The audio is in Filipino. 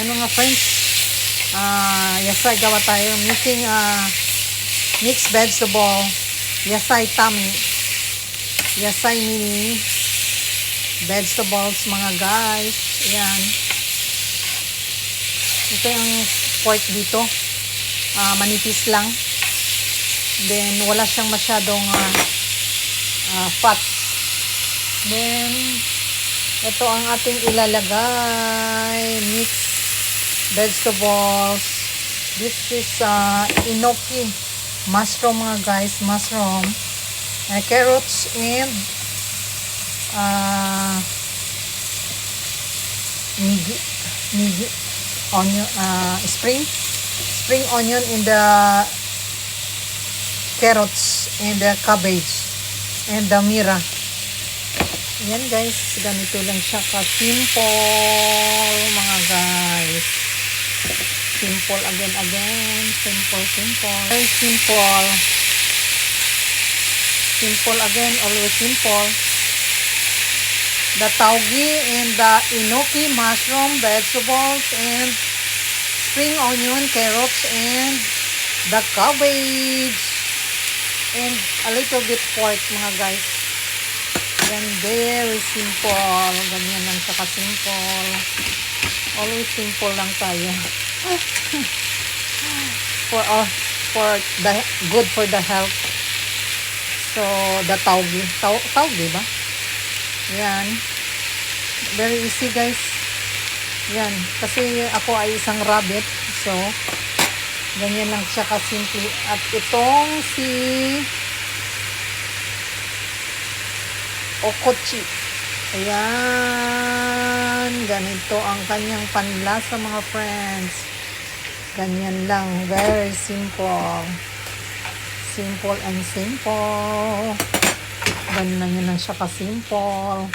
Yan mga friends. Yasay gawa tayo. Making mixed vegetable. Yasay tami. Yasay mini vegetables mga guys. Yan. Ito yung pork dito. Manipis lang. Then wala siyang masyadong fat. Then ito ang ating ilalagay. Mixed vegetables. This is enoki mushroom mga guys. Mushroom. Carrots and nigi onion, spring onion in the carrots and the cabbage and the mira. Yan guys, ganito lang siya ka-simple mga guys. Simple again. Simple. Very simple. Simple again, always simple. The taugi and the enoki mushroom vegetables and spring onion, carrots and the cabbage and a little bit pork mga guys. Then very simple. Ganyan lang siya ka-simple. Always simple lang tayo. for the good for the health. So the taugi ba? Yan. Very easy guys. Yan. Kasi ako ay isang rabbit. So, ganyan lang siya kasimple. At itong si Okochi. Ayan. Ganito ang kanyang panlasa mga friends. Ganyan lang. Very simple. Simple and simple. Ganyan lang siya ka-simple.